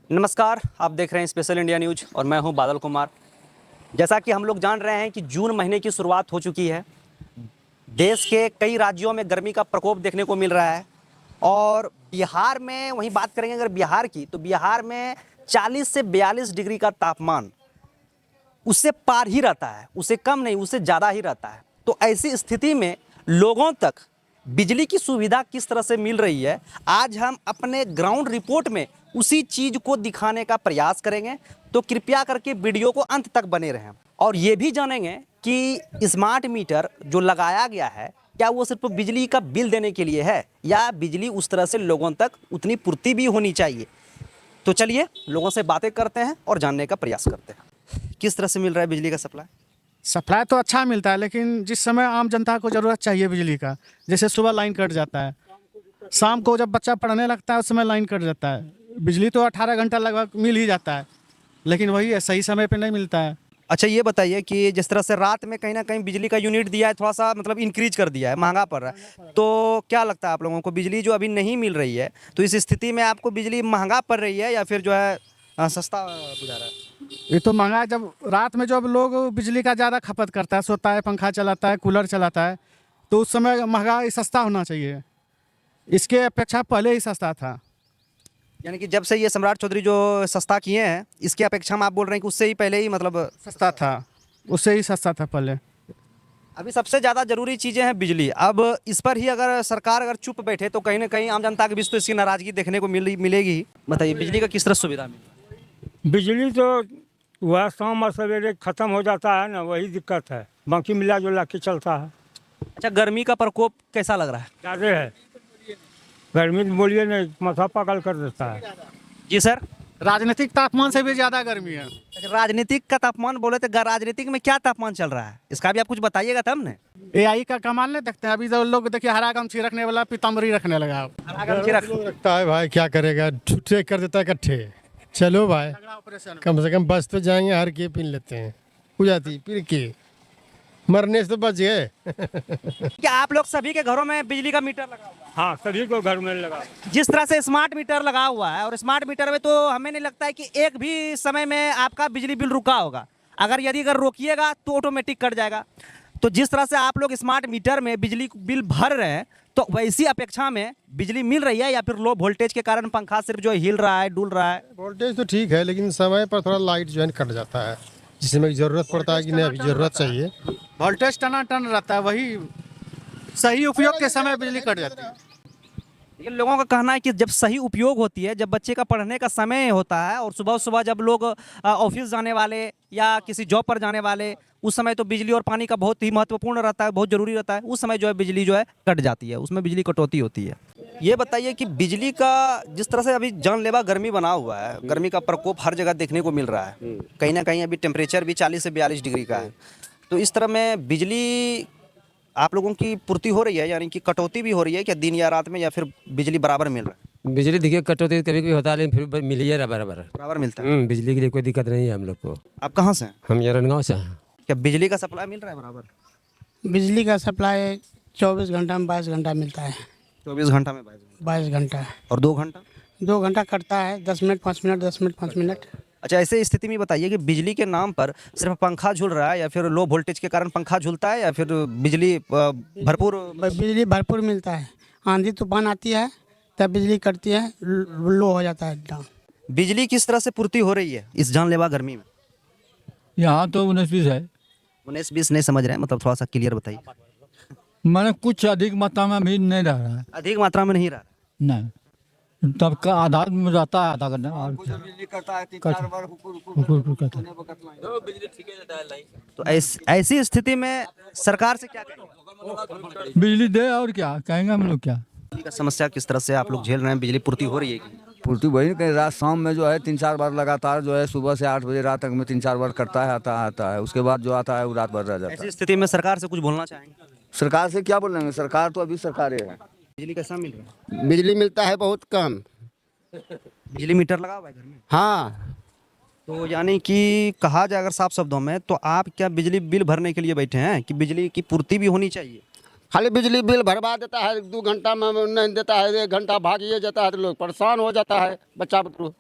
नमस्कार, आप देख रहे हैं स्पेशल इंडिया न्यूज और मैं हूं बादल कुमार। जैसा कि हम लोग जान रहे हैं कि जून महीने की शुरुआत हो चुकी है। देश के कई राज्यों में गर्मी का प्रकोप देखने को मिल रहा है और बिहार में वहीं बात करेंगे अगर बिहार की, तो बिहार में 40 से 42 डिग्री का तापमान उससे पार ही रहता है, उससे कम नहीं, उससे ज़्यादा ही रहता है। तो ऐसी स्थिति में लोगों तक बिजली की सुविधा किस तरह से मिल रही है, आज हम अपने ग्राउंड रिपोर्ट में उसी चीज़ को दिखाने का प्रयास करेंगे। तो कृपया करके वीडियो को अंत तक बने रहें और ये भी जानेंगे कि स्मार्ट मीटर जो लगाया गया है, क्या वो सिर्फ बिजली का बिल देने के लिए है या बिजली उस तरह से लोगों तक उतनी पूर्ति भी होनी चाहिए। तो चलिए लोगों से बातें करते हैं और जानने का प्रयास करते हैं किस तरह से मिल रहा है बिजली का सप्लाई। सप्लाई तो अच्छा मिलता है, लेकिन जिस समय आम जनता को ज़रूरत चाहिए बिजली का, जैसे सुबह लाइन कट जाता है, शाम को जब बच्चा पढ़ने लगता है उस समय लाइन कट जाता है। बिजली तो 18 घंटा लगभग मिल ही जाता है, लेकिन वही है, सही समय पे नहीं मिलता है। अच्छा ये बताइए कि जिस तरह से रात में कहीं ना कहीं बिजली का यूनिट दिया है, थोड़ा सा मतलब इंक्रीज कर दिया है, महंगा पड़ रहा है, तो क्या लगता है आप लोगों को बिजली जो अभी नहीं मिल रही है, तो इस स्थिति में आपको बिजली महंगा पड़ रही है या फिर जो है सस्ता गुजारा है? ये तो महंगा है। जब रात में जब लोग बिजली का ज़्यादा खपत करता है, सोता है, पंखा चलाता है, कूलर चलाता है, तो उस समय महंगा सस्ता होना चाहिए। इसके अपेक्षा पहले ही सस्ता था। यानी कि जब से ये सम्राट चौधरी जो सस्ता किए हैं, इसकी अपेक्षा में आप बोल रहे हैं कि उससे ही पहले ही मतलब सस्ता था, उससे ही सस्ता था पहले। अभी सबसे ज़्यादा जरूरी चीज़ें हैं बिजली। अब इस पर ही अगर सरकार अगर चुप बैठे तो कहीं ना कहीं आम जनता के बीच तो इसकी नाराजगी देखने को मिलेगी ही। बताइए बिजली का किस तरह सुविधा मिली? बिजली तो वह शाम और सवेरे ख़त्म हो जाता है ना, वही दिक्कत है, बाकी मिला जुला के चलता है। अच्छा गर्मी का प्रकोप कैसा लग रहा है? ज़्यादा है गर्मी तो बोलिए नहीं, माथा पागल कर देता है। जी सर। राजनीतिक तापमान से भी ज़्यादा गर्मी है। अच्छा, राजनीतिक का तापमान बोले तो राजनीतिक में क्या तापमान चल रहा है, इसका भी आप कुछ बताइएगा तब ने। AI का कमाल नहीं देखते हैं? अभी जो लोग देखिए, हरा गमछी रखने वाला पीताम्बरी रखने लगा। रखता है भाई, क्या करेगा, छुट्टे कर देता है इकट्ठे। चलो भाई, कम से कम बच तो जाएंगे, हर के पीन लेते हैं, हो जाती फिर के मरने से तो बच गए। क्या आप लोग सभी के घरों में बिजली का मीटर लगा हुआ है? हाँ, सभी को घर में लगा। जिस तरह से स्मार्ट मीटर लगा हुआ है और स्मार्ट मीटर में तो हमें नहीं लगता है कि एक भी समय में आपका बिजली बिल रुका होगा। अगर रोकिएगा तो ऑटोमेटिक कट जाएगा। तो जिस तरह से आप लोग स्मार्ट मीटर में बिजली बिल भर रहे हैं, तो वैसी अपेक्षा में बिजली मिल रही है या फिर लो वोल्टेज के कारण पंखा सिर्फ जो हिल रहा है, डुल रहा है? वोल्टेज तो ठीक है, लेकिन समय पर थोड़ा लाइट जो है कट जाता है, जिसमें जरूरत पड़ता है कि नहीं अभी जरूरत चाहिए। वोल्टेज टनाटन रहता है, वही सही उपयोग के समय बिजली कट जाती है। ये लोगों का कहना है कि जब सही उपयोग होती है, जब बच्चे का पढ़ने का समय होता है और सुबह सुबह जब लोग ऑफिस जाने वाले या किसी जॉब पर जाने वाले, उस समय तो बिजली और पानी का बहुत ही महत्वपूर्ण रहता है, बहुत ज़रूरी रहता है। उस समय जो है बिजली जो है कट जाती है, उसमें बिजली कटौती होती है। ये बताइए कि बिजली का जिस तरह से अभी जानलेवा गर्मी बना हुआ है, गर्मी का प्रकोप हर जगह देखने को मिल रहा है, कहीं ना कहीं अभी टेम्परेचर भी 40 से 42 डिग्री का है, तो इस तरह में बिजली आप लोगों की पूर्ति हो रही है, यानी कि कटौती भी हो रही है क्या दिन या रात में, या फिर बिजली बराबर मिल रहा है? बिजली देखिए कटौती कभी कभी होता है, लेकिन फिर मिल ही रहा बराबर। बराबर मिलता है। बिजली के लिए कोई दिक्कत नहीं है हम लोग को। आप कहाँ से हैं? हम यहाँ रनगाँव से हैं। क्या बिजली का सप्लाई मिल रहा है बराबर? बिजली का सप्लाई 24 घंटा में 22 घंटा मिलता है। 24 घंटा में 22 घंटा और 2 घंटा? 2 घंटा कटता है, 10 मिनट 5 मिनट 10 मिनट 5 मिनट। अच्छा ऐसे स्थिति में बताइए कि बिजली के नाम पर सिर्फ पंखा झूल रहा है या फिर लो वोल्टेज के कारण पंखा झूलता है या फिर बिजली भरपूर? बिजली भरपूर मिलता है, आंधी तूफान आती है तब बिजली कटती है, लो हो जाता है डाउन। बिजली किस तरह से पूर्ति हो रही है इस जानलेवा गर्मी में? यहाँ तो 19-20 है, 19-20 नहीं समझ रहे हैं, मतलब थोड़ा सा क्लियर बताइए। मैंने कुछ अधिक मात्रा में भी नहीं रह रहा है। अधिक मात्रा में नहीं रहा। नहीं, तब का आधार में रहता है, आधा घंटा और करता है। तो ऐसी स्थिति में सरकार से क्या कहेंगे? बिजली दे, और क्या कहेंगे हम लोग। क्या बिजली का समस्या किस तरह से आप लोग झेल रहे हैं? बिजली पूर्ति हो रही है कि? पूर्ति वही कहीं रात शाम में जो है 3-4 बार लगातार जो है, सुबह से 8 बजे रात तक में 3-4 बार करता है, आता है, उसके बाद जो आता है वो रात भर रह जाता है। ऐसी स्थिति में सरकार से कुछ बोलना चाहेंगे? सरकार से क्या बोलेंगे, सरकार तो अभी सरकार है। बिजली कैसा मिल रहा है? बिजली मिलता है बहुत कम। बिजली मीटर लगा हुआ है घर में? हाँ, तो यानी कि कहा जाए अगर साफ शब्दों में, तो आप क्या बिजली बिल भरने के लिए बैठे हैं कि बिजली की पूर्ति भी होनी चाहिए? खाली बिजली बिल भरवा देता है, 2 घंटा में नहीं देता है, 1 घंटा भागिए जाता है, तो लोग परेशान हो जाता है, बच्चा बुतरू।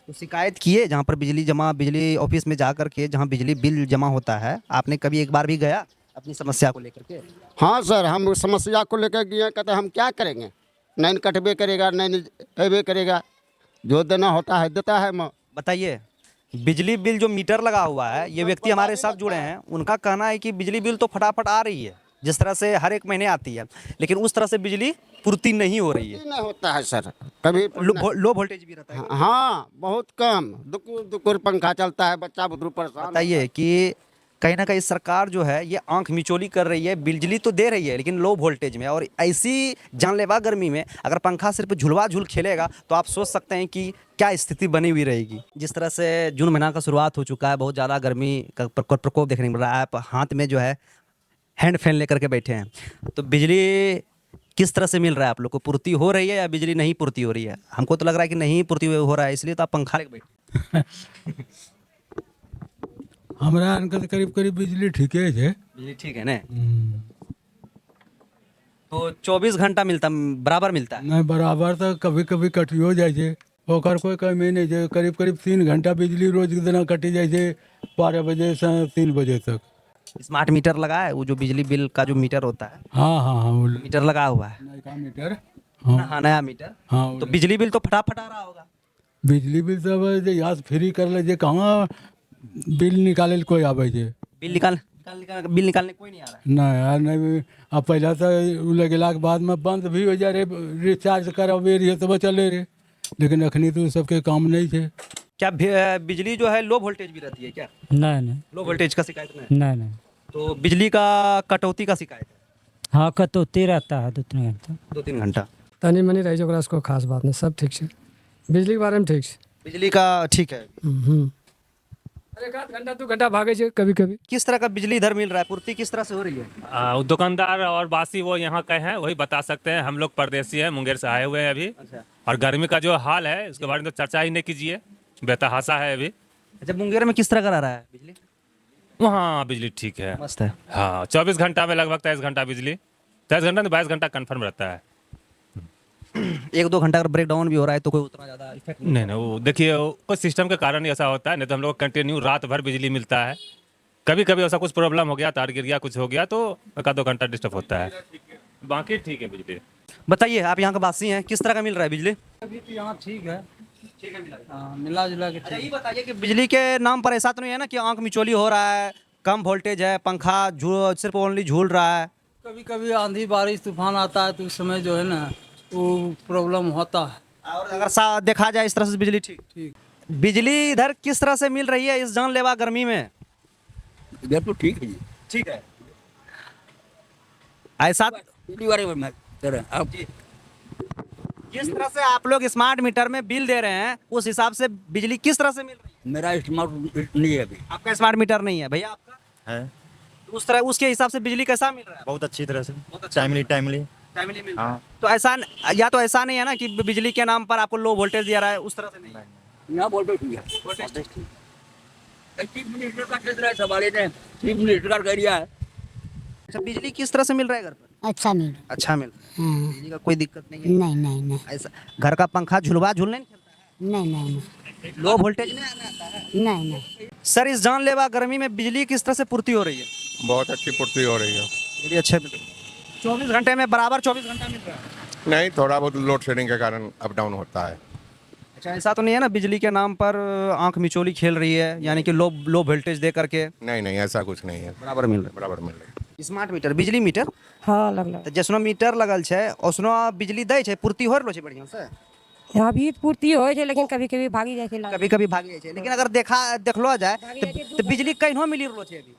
तो शिकायत किए जहाँ पर बिजली ऑफिस में जा करके जहाँ बिजली बिल जमा होता है, आपने कभी एक बार भी गया अपनी समस्या को लेकर के? हाँ सर, हम उस समस्या को लेकर गए, कहते हम क्या करेंगे, नहीं कटबे करेगा, नहीं अबे करेगा, जो देना होता है देता है। बताइए, बिजली बिल जो मीटर लगा हुआ है, ये व्यक्ति हमारे साथ जुड़े हैं, उनका कहना है कि बिजली बिल तो फटाफट आ रही है, जिस तरह से हर एक महीने आती है, लेकिन उस तरह से बिजली पूर्ति नहीं हो रही है। नहीं होता है सर, कभी लो वोल्टेज भी रहता है। हाँ बहुत कम, दुकुर दुकुर पंखा चलता है, बच्चा बुजुर्ग परेशान। बताइए कि कहीं ना कहीं सरकार जो है ये आंख मिचौली कर रही है, बिजली तो दे रही है लेकिन लो वोल्टेज में, और ऐसी जानलेवा गर्मी में अगर पंखा सिर्फ झुलवा झुल खेलेगा तो आप सोच सकते हैं कि क्या स्थिति बनी हुई रहेगी। जिस तरह से जून महीना का शुरुआत हो चुका है, बहुत ज़्यादा गर्मी का प्रकोप देखने को मिल रहा है। आप हाथ में जो है हैंड फैन लेकर के बैठे हैं, तो बिजली किस तरह से मिल रहा है आप लोग को? पूर्ति हो रही है या बिजली नहीं पूर्ति हो रही है? हमको तो लग रहा है कि नहीं पूर्ति हो रहा है, इसलिए तो आप पंखा लेकर बैठे। हमारा अंकल करीब करीब बिजली ठीक है बिजली ठीक है ना? तो 24 घंटा मिलता, बराबर मिलता है? नहीं बराबर तो कभी कभी कटियो जाए छे, ओकर कोई कमी नहीं है। करीब करीब 3 घंटा बिजली रोज के दिन कटी जाए छे, 12 बजे से 3 बजे तक। स्मार्ट मीटर लगा है, वो जो बिजली बिल का जो मीटर होता है, हाँ हाँ हाँ वो मीटर लगा हुआ है। नया मीटर। हाँ, नया मीटर। हाँ तो बिजली बिल तो फटाफट आ रहा होगा। बिजली बिल सब यहाँ से फ्री कर ले, कहाँ बिल निकाले कोई आवे छे। बिल निकालने कोई नहीं आ रहा है। नहीं यार नहीं, अब पहला तो लगेला के बाद में बंद भी हो जाए रे, रिचार्ज करावे रही तो चले रे, लेकिन अखनी तो सबके काम नहीं है। क्या बिजली जो है लो वोल्टेज भी रहती है क्या? नहीं नहीं लो वोल्टेज का शिकायत नहीं? नहीं नहीं। तो बिजली का कटौती का शिकायत है? हाँ कटौती रहता है 2-3 घंटा। 2-3 घंटा। तनी मनी रही ओकरा उसको खास बात नहीं, सब ठीक है। बिजली के बारे में ठीक है। बिजली का ठीक है। एक आध घंटा 2 घंटा भागे छे कभी कभी। किस तरह का बिजली इधर मिल रहा है, पूर्ति किस तरह से हो रही है? दुकानदार और बासी वो यहाँ के हैं, वही बता सकते हैं। हम लोग परदेसी हैं, मुंगेर से आए हुए हैं अभी। और गर्मी का जो हाल है उसके बारे में तो चर्चा ही नहीं कीजिए, बेतहासा है अभी। अच्छा, मुंगेर में किस तरह का रहा है बिजली? वहाँ बिजली ठीक है, मस्त है। हाँ 24 घंटा में लगभग 23 घंटा बिजली, 23 घंटा तो 22 घंटा कन्फर्म रहता है। 1-2 घंटा अगर ब्रेक डाउन भी हो रहा है तो कोई उतना ज़्यादा इफेक्ट नहीं नहीं, वो देखिए कोई सिस्टम के कारण ही ऐसा होता है, नहीं तो हम लोग कंटिन्यू रात भर बिजली मिलता है। कभी कभी ऐसा कुछ प्रॉब्लम हो गया, तार गिर गया, कुछ हो गया तो 1-2 घंटा डिस्टर्ब होता है, बाकी ठीक है बिजली। बताइए, आप यहाँ का वासी हैं, किस तरह का मिल रहा है बिजली? अभी तो यहाँ ठीक है, मिला जुला के अच्छा, ये बताइए कि बिजली के नाम पर ऐसा तो नहीं है ना कि आंख मिचौली हो रहा है, कम वोल्टेज है, पंखा सिर्फ ओनली झूल रहा है? कभी कभी आंधी बारिश तूफान आता है तो उस समय जो है ना वो प्रॉब्लम होता है। और अगर देखा जाए इस तरह से बिजली ठीक बिजली इधर किस तरह से मिल रही है इस जानलेवा गर्मी में? इधर तो ठीक है जी, ठीक है। ऐसा जिस तरह से आप लोग स्मार्ट मीटर में बिल दे रहे हैं, उस हिसाब से बिजली किस तरह से मिल रही है? मेरा स्मार्ट नहीं है अभी। आपका स्मार्ट मीटर नहीं है भैया? आपका है। उस तरह उसके हिसाब से बिजली कैसा मिल रहा है? बहुत अच्छी तरह से, अच्छा। टाइमली मिल रहा है। हाँ। तो ऐसा या तो ऐसा नहीं है ना कि बिजली के नाम पर आपको लो वोल्टेज दिया रहा है, उस तरह से नहीं? यहाँ बोल ठीक है, चीफ मिनिस्टर का क्षेत्र है, सवाल ने चीफ मिनिस्टर का एरिया है। अच्छा, बिजली किस तरह से मिल रहा है घर पर? अच्छा मिल अच्छा मिल रहा है। बिजली का कोई दिक्कत नहीं है? नहीं नहीं नहीं ऐसा घर का पंखा झुलवा झूलने नहीं खेलता नहीं नहीं है? लो वोल्टेज नहीं आता है? नहीं नहीं। सर, इस जानलेवा गर्मी में बिजली किस तरह से पूर्ति हो रही है? बहुत अच्छी पूर्ति हो रही है। बिजली अच्छे 24 घंटे में बराबर 24 घंटा मिल रहा है? नहीं, थोड़ा बहुत लोड शेडिंग के कारण अप डाउन होता है। अच्छा, ऐसा तो नहीं है ना बिजली के नाम पर आंख मिचौली खेल रही है, यानी कि लो वोल्टेज दे करके? नहीं, ऐसा कुछ नहीं है, बराबर मिल रहा बराबर मिल रही है। है। स्मार्ट मीटर, बिजली मीटर? हाँ लगल तो जैसनो मीटर लगल छै ओसनो बिजली दै छै, पूर्ति हो रहलो छै बढ़िया से? अभी पूर्ति हो छै लेकिन कभी कभी भागी जाए छै। कभी कभी भाग जाए छै, लेकिन अगर देखलो जाए तो बिजली कहीं मिली रहलो छै अभी,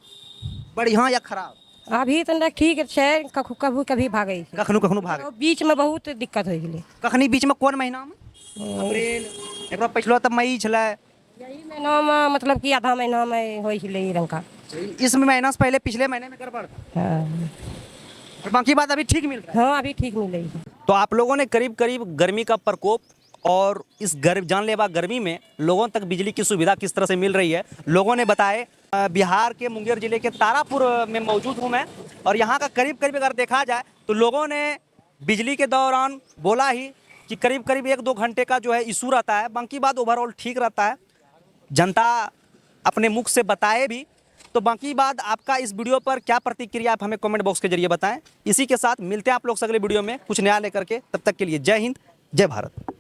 बढ़िया या खराब? अभी तो ठीक है, कभी कभी भागे छै, कखनो कखनो भाग। बीच में बहुत दिक्कत हो गेलै। कखनी बीच में कोन महीना में? अप्रैल, एकरा पिछलो तो मई छलै। यही महीना में मतलब कि आधा महीना में हो छलै ई रंग का। इस महीना से पहले पिछले महीने में गड़बड़ था, हाँ और बाकी बात अभी ठीक मिल रहा है। हाँ अभी ठीक मिल रही है। तो आप लोगों ने करीब करीब गर्मी का प्रकोप और इस जानलेवा गर्मी में लोगों तक बिजली की सुविधा किस तरह से मिल रही है लोगों ने बताए। बिहार के मुंगेर जिले के तारापुर में मौजूद हूँ मैं, और यहाँ का करीब करीब अगर देखा जाए तो लोगों ने बिजली के दौरान बोला ही कि करीब करीब 1-2 घंटे का जो है इशू रहता है, बाकी बात ओवरऑल ठीक रहता है। जनता अपने मुख से बताए भी, तो बाकी बात आपका इस वीडियो पर क्या प्रतिक्रिया आप हमें कमेंट बॉक्स के जरिए बताएं। इसी के साथ मिलते हैं आप लोग से अगले वीडियो में कुछ नया लेकर के, तब तक के लिए जय हिंद, जय भारत।